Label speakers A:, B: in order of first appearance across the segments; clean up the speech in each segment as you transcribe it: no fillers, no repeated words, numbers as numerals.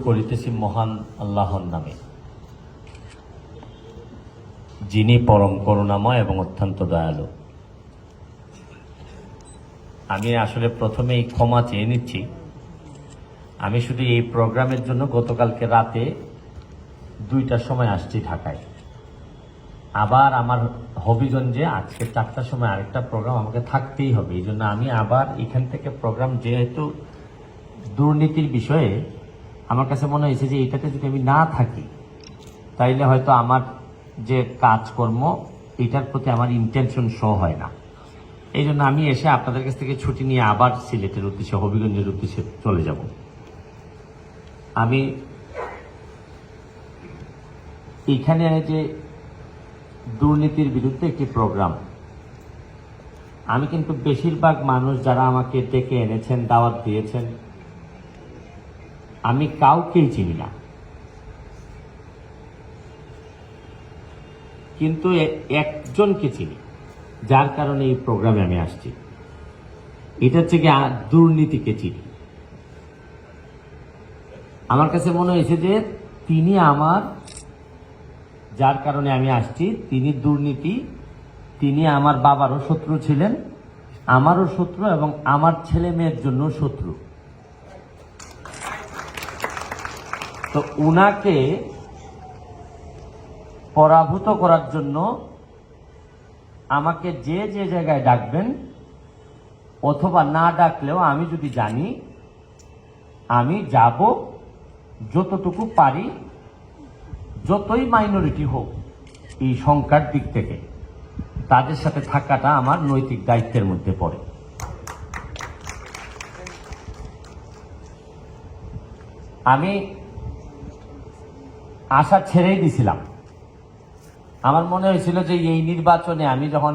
A: করিতেছি মহান আল্লাহর নামে, যিনি পরম করুণাময় এবং অত্যন্ত দয়ালু। আমি আসলে প্রথমেই ক্ষমা চেয়ে নিচ্ছি। আমি শুধু এই প্রোগ্রামের জন্য গতকালকে রাতে 2টার সময় আসছি ঢাকায়। আবার আমার হবিগঞ্জে আজকে 4টার সময় আরেকটা প্রোগ্রাম আমাকে থাকতেই হবে। এই জন্য আমি আবার এখান থেকে প্রোগ্রাম, যেহেতু দুর্নীতির বিষয়ে আমার কাছে মনে হয়েছে যে এটাতে যদি আমি না থাকি তাইলে হয়তো আমার যে কাজকর্ম এটার প্রতি আমার ইন্টেনশন শো হয় না। এই জন্য আমি এসে আপনাদের কাছ থেকে ছুটি নিয়ে আবার সিলেটের উদ্দেশ্যে, হবিগঞ্জের উদ্দেশ্যে চলে যাব। আমি এখানে যে দুর্নীতির বিরুদ্ধে একটি প্রোগ্রাম, আমি কিন্তু বেশিরভাগ মানুষ যারা আমাকে ডেকে এনেছেন, দাওয়াত দিয়েছেন, আমি কাউকেই চিনি না, কিন্তু একজনকে চিনি, যার কারণে এই প্রোগ্রামে আমি আসছি। এটা হচ্ছে কি, দুর্নীতিকে চিনি। আমার কাছে মনে হয়েছে যে তিনি আমার, যার কারণে আমি আসছি, তিনি দুর্নীতি, তিনি আমার বাবারও শত্রু ছিলেন, আমারও শত্রু এবং আমার ছেলে মেয়ের জন্য শত্রু। তো উনাকে পরাভূত করার জন্য আমাকে যে যে জায়গায় ডাকবেন, অথবা না ডাকলেও আমি যদি জানি, আমি যাব, যতটুকু পারি, যতই মাইনরিটি হোক এই সংখ্যার দিক থেকে, তাদের সাথে থাকাটা আমার নৈতিক দায়িত্বের মধ্যে পড়ে। আমি আশা ছেড়েই দিছিলাম। আমার মনে হয়েছিল যে এই নির্বাচনে আমি যখন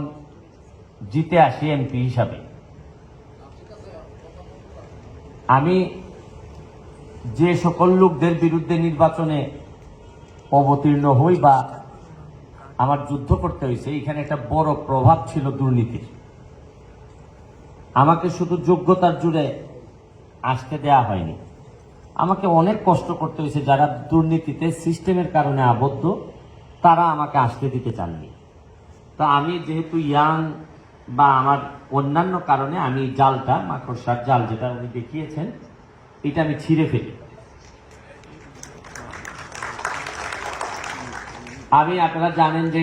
A: জিতে আসি এমপি হিসাবে, আমি যে সকল লোকদের বিরুদ্ধে নির্বাচনে অবতীর্ণ হই বা আমার যুদ্ধ করতে হয়েছে, এখানে একটা বড় প্রভাব ছিল দুর্নীতির। আমাকে শুধু যোগ্যতার জুড়ে আসতে দেয়া হয়নি, আমাকে অনেক কষ্ট করতে হয়েছে। যারা দুর্নীতিতে সিস্টেমের কারণে আবদ্ধ, তারা আমাকে আসতে দিতে চাননি। তো আমি যেহেতু ইয়াং বা আমার অন্যান্য কারণে আমি জালটা, মাকড়সার জাল যেটা উনি দেখিয়েছেন, এটা আমি ছিঁড়ে ফেলি। আমি, আপনারা জানেন যে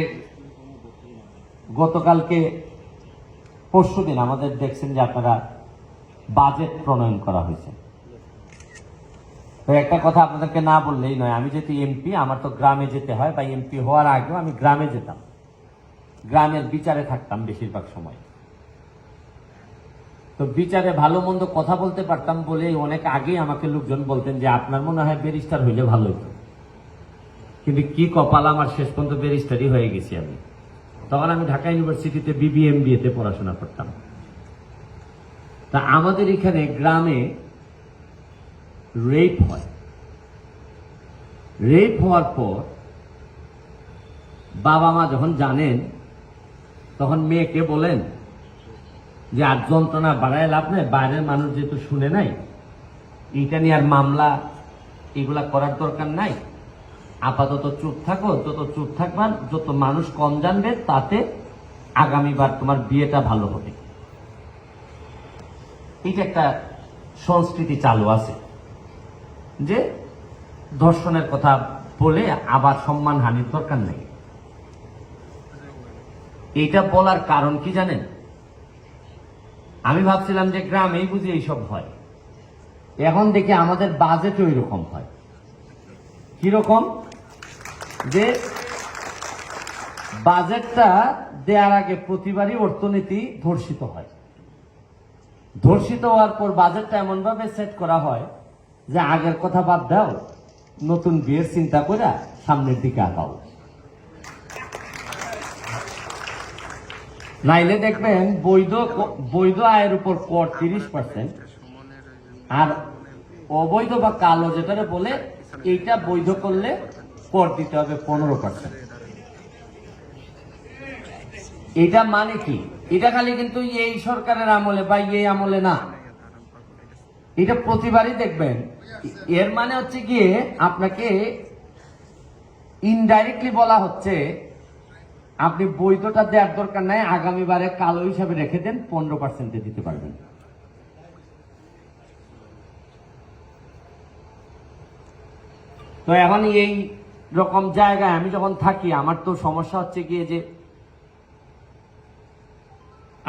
A: গতকালকে, পরশুদিন আমাদের দেখছেন যে আপনারা বাজেট প্রণয়ন করা হয়েছে। তো একটা কথা আপনাদেরকে না বললেই নয়, আমি যেহেতু এমপি, আমার তো গ্রামে যেতে হয়, বা এমপি হওয়ার আগেও আমি গ্রামে যেতাম, গ্রামের বিচারে থাকতাম বেশিরভাগ সময়। তো বিচারে ভালো মন্দ কথা বলতে পারতাম বলে অনেক আগেই আমাকে লোকজন বলতেন যে আপনার মনে হয় ব্যারিস্টার হইলে ভালো হতো। কিন্তু কি কপাল আমার, শেষ পর্যন্ত ব্যারিস্টারই হয়ে গেছি আমি। তখন আমি ঢাকা ইউনিভার্সিটিতে BBA তে পড়াশোনা করতাম। তা আমাদের এখানে গ্রামে রেপ হয়। রেপ হওয়ার পর বাবা মা যখন জানেন, তখন মেয়েকে বলেন যে আর যন্ত্রণা বাড়ায় লাভ নেই, বাইরের মানুষ যেহেতু শুনে নাই, এইটা নিয়ে আর মামলা এগুলা করার দরকার নাই, আপাতত চুপ থাকো। যত চুপ থাকবার, যত মানুষ কম জানবে, তাতে আগামীবার তোমার বিয়েটা ভালো হবে। এটা একটা সংস্কৃতি চালু আছে যে ধর্ষণের কথা বলে আবার সম্মান হানির দরকার নেই। এটা বলার কারণ কি জানেন? আমি ভাবছিলাম যে গ্রামেই বুঝি এইসব হয়, এখন দেখি আমাদের বাজেট ওই রকম হয়। কিরকম? যে বাজেটটা দেওয়ার আগে প্রতিবারই অর্থনীতি ধর্ষিত হয়। ধর্ষিত হওয়ার পর বাজেটটা এমন ভাবে সেট করা হয় যে আগের কথা বাদ দাও, নতুন বিয়ের চিন্তা করে সামনের দিকে আগাও। নাইলে দেখবেন বৈধ আয়ের উপর কর 30%, আর অবৈধ বা কালো যেটা বলে, এইটা বৈধ করলে কর দিতে হবে 15%। এটা মানে কি? এটা খালি কিন্তু এই সরকারের আমলে বা এই আমলে না,
B: এটা প্রতিবারই দেখবেন। এর মানে হচ্ছে গিয়ে আপনাকে ইনডাইরেক্টলি বলা হচ্ছে আপনি বৈধটা দেওয়ার দরকার নাই, আগামীবারে কালো হিসাবে রেখে দেন, 15% দিতে পারবেন। তো এখন এই রকম জায়গায় আমি যখন থাকি, আমার তো সমস্যা হচ্ছে গিয়ে যে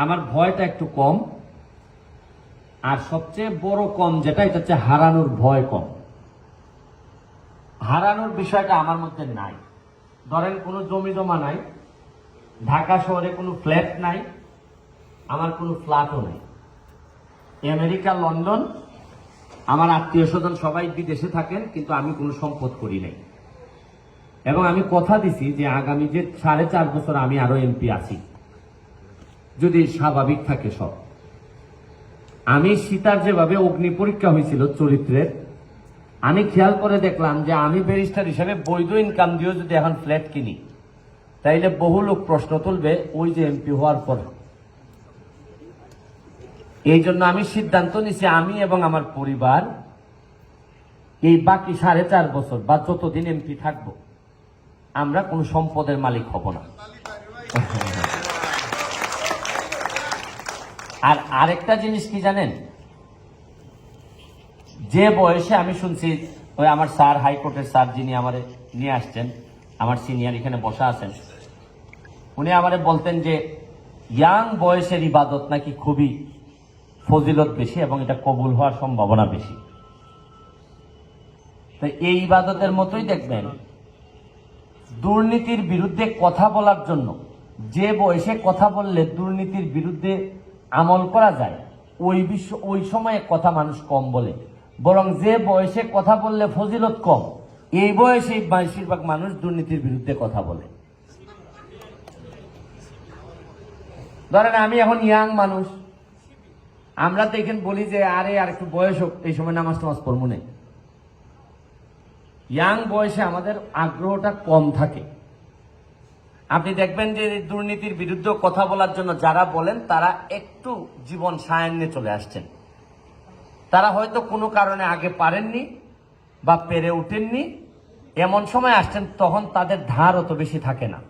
B: আমার ভয়টা একটু কম, আর সবচেয়ে বড় কম যেটা, এটা হচ্ছে হারানোর ভয় কম। হারানোর বিষয়টা আমার মধ্যে নাই। ধরেন কোনো জমি জমা নাই, ঢাকা শহরে কোনো ফ্ল্যাট নাই, আমার কোনো ফ্ল্যাটও নাই। আমেরিকা, লন্ডন, আমার আত্মীয় স্বজন সবাই বিদেশে থাকেন, কিন্তু আমি কোনো সম্পদ করি নাই। এবং আমি কথা দিছি যে আগামী যে 4.5 বছর আমি আরো এমপি আছি, যদি স্বাভাবিক থাকে সব। আমি সীতার যেভাবে অগ্নি পরীক্ষা হয়েছিল চরিত্রের, আমি খেয়াল করে দেখলাম যে আমি ব্যারিস্টার হিসেবে বৈধ ইনকাম দিয়েও যদি এখন ফ্ল্যাট কিনি, তাইলে বহু লোক প্রশ্ন তুলবে ওই যে এমপি হওয়ার পর। এই জন্য আমি সিদ্ধান্ত নিছি, আমি এবং আমার পরিবার এই বাকি 4.5 বছর বা যতদিন এমপি থাকবো, আমরা কোনো সম্পদের মালিক হব না। আর আরেকটা জিনিস কি জানেন, যে বয়সে আমি শুনছি, ওই আমার স্যার, হাইকোর্টের স্যার যিনি আমারে নিয়ে আসছেন, আমার সিনিয়র এখানে বসা আছেন, উনি আমারে বলতেন যে ইয়াং বয়সের ইবাদত নাকি খুবই ফজিলত বেশি এবং এটা কবুল হওয়ার সম্ভাবনা বেশি। তো এই ইবাদতের মতোই দেখবেন, দুর্নীতির বিরুদ্ধে কথা বলার জন্য যে বয়সে কথা বললে দুর্নীতির বিরুদ্ধে আমল করা যায়, ওই সময়ে কথা মানুষ কম বলে, বরং যে বয়সে কথা বললে ফজিলত কম, এই বয়সে বেশিরভাগ মানুষ দুর্নীতির বিরুদ্ধে কথা বলে। ধরেন আমি এখন ইয়াং মানুষ, আমরা তো এখানে বলি যে আরে আর একটু বয়স হোক, এই সময় নামাজ টামাজ পড়বো না। ইয়াং বয়সে আমাদের আগ্রহটা কম থাকে। আপনি দেখবেন যে দুর্নীতির বিরুদ্ধে কথা বলার জন্য যারা বলেন, তারা একটু জীবন সায়ান্নে চলে আসছেন। তারা হয়তো কোনো কারণে আগে পারেননি বা পেরে উঠেননি, এমন সময় আসছেন তখন তাদের ধার অত বেশি থাকে না।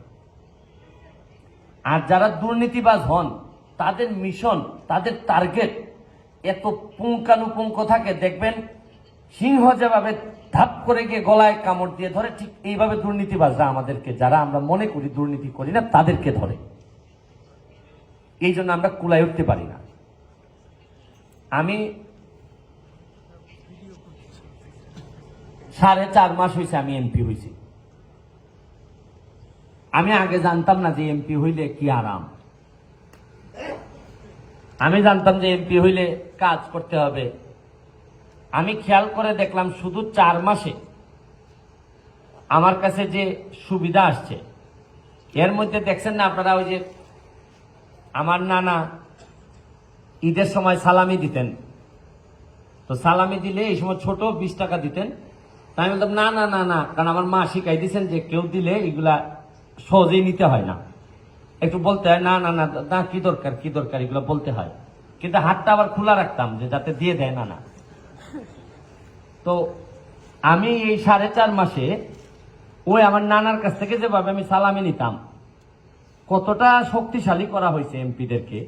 B: আর যারা দুর্নীতিবাজ হন, তাদের মিশন, তাদের টার্গেট এত পুঙ্খানুপুঙ্খ থাকে, দেখবেন সিংহ যেভাবে ধাপ করে গিয়ে গলায় কামড় দিয়ে ধরে, ঠিক এইভাবে দুর্নীতিবাজরা আমাদেরকে, যারা আমরা মনে করি দুর্নীতি করি না, তাদেরকে ধরে। এই জন্য আমরা কুলায় উঠতে পারি না। আমি 4.5 মাস হয়েছে আমি এমপি হয়েছি। আমি আগে জানতাম না যে এমপি হইলে কি আরাম। আমি জানতাম যে এমপি হইলে কাজ করতে হবে। আমি খেয়াল করে দেখলাম শুধু 4 মাসে আমার কাছে যে সুবিধা আসছে, এর মধ্যে দেখছেন না আপনারা, ওই যে আমার নানা ঈদের সময় সালামি দিতেন, তো সালামি দিলে এই সময় ছোট 20 টাকা দিতেন। তাই আমি বলতাম না না না না, কারণ আমার মা শিখাই দিয়েছেন যে কেউ দিলে এগুলা সহজেই নিতে হয় না, একটু বলতে হয় না না না না, কি দরকার কি দরকার, এগুলো বলতে হয়। কিন্তু হাতটা আবার খোলা রাখতাম যে যাতে দিয়ে দেয় না না। তো আমি এই 4.5 মাসে ওই আমার নানার কাছ থেকে যেভাবে আমি সালামি নিতাম, কতটা শক্তিশালী করা হয়েছে এমপিদেরকে,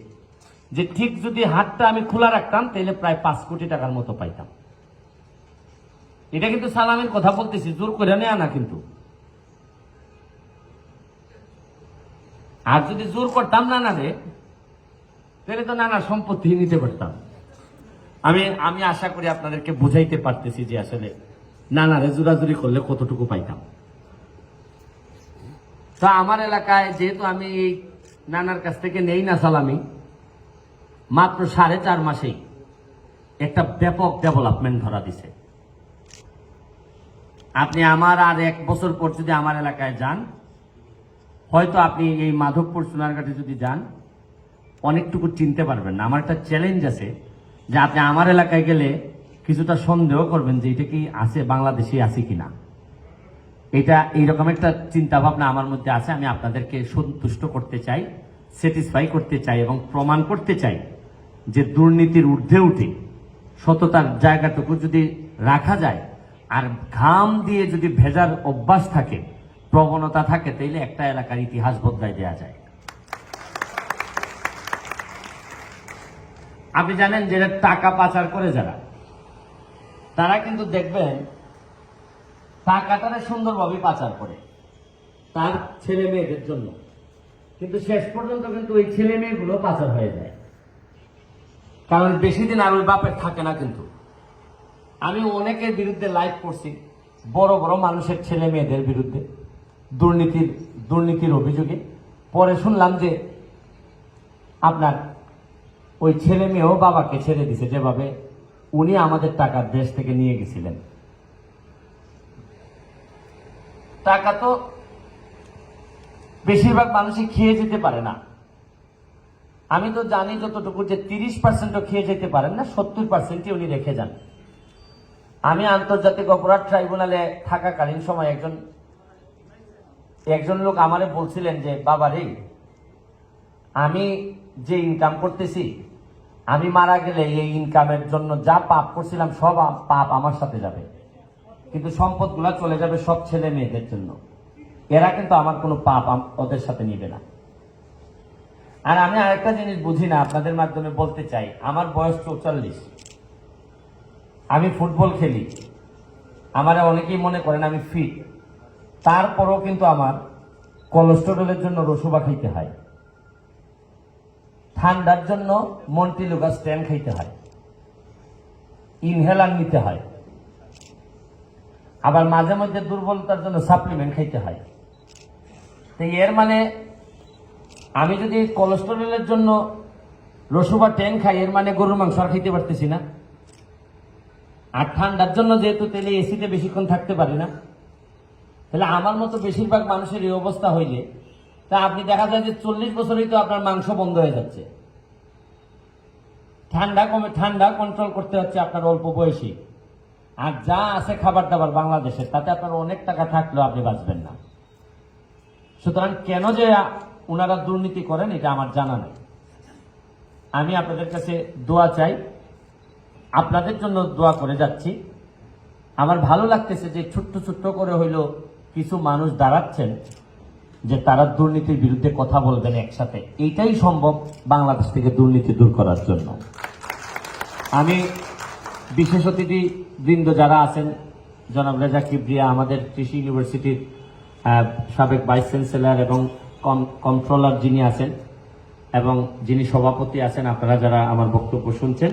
B: যে ঠিক যদি হাতটা আমি খোলা রাখতাম তাহলে প্রায় 5 কোটি টাকার মতো পাইতাম। এটা কিন্তু সালামের কথা বলতেছি, জোর করে নেয়া না কিন্তু। আর যদি জোর করতাম না রে, তাহলে তো নানার সম্পত্তি নিতে পারতাম। আমি আশা করি আপনাদেরকে বুঝাইতে পারতেছি যে আসলে নানারে জোরাজুরি করলে কতটুকু পাইতাম। তা আমার এলাকায় যেহেতু আমি এই নানার কাছ থেকে নেই না সালামি, মাত্র 4.5 মাসেই একটা ব্যাপক ডেভেলপমেন্ট ধরা দিছে। আপনি আমার আর 1 বছর পর যদি আমার এলাকায় যান, হয়তো আপনি এই মাধবপুর সোনারঘাটে যদি যান, অনেকটুকু চিনতে পারবেন না। আমার একটা চ্যালেঞ্জ আছে যে আপনি আমার এলাকায় গেলে কিছুটা সন্দেহ করবেন যে এটা কি আছে, বাংলাদেশে আছে কিনা। এটা এইরকম একটা চিন্তা ভাবনা আমার মধ্যে আছে। আমি আপনাদেরকে সন্তুষ্ট করতে চাই, স্যাটিসফাই করতে চাই এবং প্রমাণ করতে চাই যে দুর্নীতির ঊর্ধ্বে উঠে
A: সততার জায়গাটুকু যদি রাখা যায় আর ঘাম দিয়ে যদি ভেজার অভ্যাস থাকে, প্রবণতা থাকে, তাইলে একটা এলাকার ইতিহাস বদলাই দেওয়া যায়। আপনি জানেন যে টাকা পাচার করে যারা, তারা কিন্তু দেখবেন টাকাটারে সুন্দরভাবে পাচার করে তার ছেলে মেয়েদের জন্য, কিন্তু শেষ পর্যন্ত কিন্তু ওই ছেলে মেয়েগুলো পাচার হয়ে যায়, কারণ বেশি দিন আর ওই বাপের থাকে না। কিন্তু আমি অনেকের বিরুদ্ধে লাইভ করছি, বড় বড় মানুষের ছেলে মেয়েদের বিরুদ্ধে দুর্নীতির অভিযোগে। পরে শুনলাম যে আপনার ওই ছেলে মেয়েও বাবাকে ছেড়ে দিছে, যেভাবে উনি আমাদের টাকা দেশ থেকে নিয়ে গেছিলেন। টাকা তো বেশিরভাগ মানুষই খেয়ে যেতে পারে না। আমি তো জানি যতটুকু যে 30% খেয়ে যেতে পারেন না, 70% উনি রেখে যান। আমি আন্তর্জাতিক অপরাধ ট্রাইব্যুনালে থাকাকালীন সময় একজন লোক আমারে বলছিলেন যে, বাবা রে, আমি যে ইনকাম করতেছি, আমি মারা গেলে এই ইনকামের জন্য যা পাপ করছিলাম সব পাপ আমার সাথে যাবে, কিন্তু সম্পদগুলা চলে যাবে সব ছেলে মেয়েদের জন্য। এরা কিন্তু আমার কোনো পাপ ওদের সাথে নিবে না। আর আমি আরেকটা জিনিস বুঝি না, আপনাদের মাধ্যমে বলতে চাই। আমার বয়স 44, আমি ফুটবল খেলি, আমার অনেকেই মনে করেন আমি ফিট, তারপরও কিন্তু আমার কোলেস্টেরলের জন্য রসুবা খাইতে হয়, ঠান্ডার জন্য মন্টিলুগা স্ট্যান্ড খাইতে হয়, ইনহেলার নিতে হয়, আবার মাঝে মধ্যে দুর্বলতার জন্য সাপ্লিমেন্ট খাইতে হয়। তো এর মানে আমি যদি কোলেস্টেরলের জন্য রসুবা ট্যাং খাই, এর মানে গরুর মাংস আর খাইতে পারতেছি না। আর ঠান্ডার জন্য যেহেতু তেলে এসিতে বেশিক্ষণ থাকতে পারি না, তাহলে আমার মতো বেশিরভাগ মানুষের এই অবস্থা হইলে তা আপনি দেখা যায় যে 40 বছরেই তো আপনার মাংস বন্ধ হয়ে যাচ্ছে। ঠান্ডা কন্ট্রোল করতে হচ্ছে আপনার অল্প বয়সী। আর যা আছে খাবার দাবার বাংলাদেশে, তাতে আপনার অনেক টাকা থাকলেও আপনি বাঁচবেন না। সুতরাং কেন যে ওনারা দুর্নীতি করেন এটা আমার জানা নেই। আমি আপনাদের কাছে দোয়া চাই, আপনাদের জন্য দোয়া করে যাচ্ছি। আমার ভালো লাগতেছে যে ছোট্ট ছোট্ট করে হইল কিছু মানুষ দাঁড়াচ্ছেন যে তারা দুর্নীতির বিরুদ্ধে কথা বলবেন একসাথে। এইটাই সম্ভব বাংলাদেশ থেকে দুর্নীতি দূর করার জন্য। আমি বিশেষ অতিথি বৃন্দ যারা আছেন, জনাব রেজা কিবরিয়া আমাদের কৃষি ইউনিভার্সিটির সাবেক ভাইস চ্যান্সেলর এবং কন্ট্রোলার যিনি আছেন এবং যিনি সভাপতি আছেন, আপনারা যারা আমার বক্তব্য শুনছেন,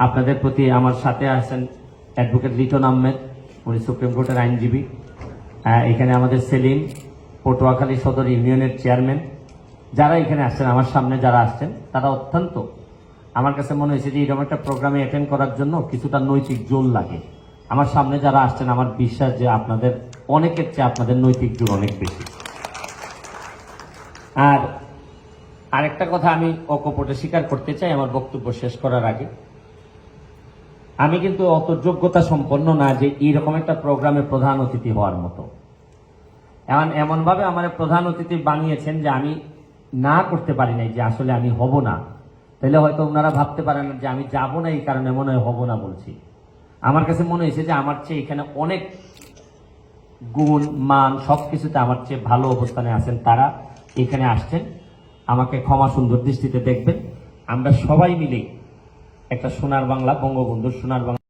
A: আপনাদের প্রতি আমার সাথে আছেন অ্যাডভোকেট লিটন আহমেদ, উনি সুপ্রিম কোর্টের আইনজীবী। এখানে আমাদের সেলিম, পটুয়াখালী সদর ইউনিয়নের চেয়ারম্যান, যারা এখানে আসছেন, আমার সামনে যারা আসছেন, তারা অত্যন্ত, আমার কাছে মনে হয়েছে যে এরকম একটা প্রোগ্রামে অ্যাটেন্ড করার জন্য কিছুটা নৈতিক জোর লাগে। আমার সামনে যারা আসছেন, আমার বিশ্বাস যে আপনাদের অনেকের চেয়ে আপনাদের নৈতিক জোর অনেক বেশি। আর আরেকটা কথা আমি অকপটে স্বীকার করতে চাই আমার বক্তব্য শেষ করার আগে, আমি কিন্তু অত যোগ্যতা সম্পন্ন না যে এইরকম একটা প্রোগ্রামে প্রধান অতিথি হওয়ার মতো। এমনভাবে আমার প্রধান অতিথি বানিয়েছেন যে আমি না করতে পারি নাই যে আসলে আমি হব না, তাহলে হয়তো ওনারা ভাবতে পারেন যে আমি যাব না এই কারণে মনে হয় হব না বলছি। আমার কাছে মনে হয়েছে যে আমার চেয়ে এখানে অনেক গুণ মান সবকিছুতে আমার চেয়ে ভালো অবস্থানে আছেন, তারা এখানে আসছেন। আমাকে ক্ষমা সুন্দর দৃষ্টিতে দেখবেন। আমরা সবাই মিলে একটা সোনার বাংলা, বঙ্গবন্ধুর সোনার বাংলা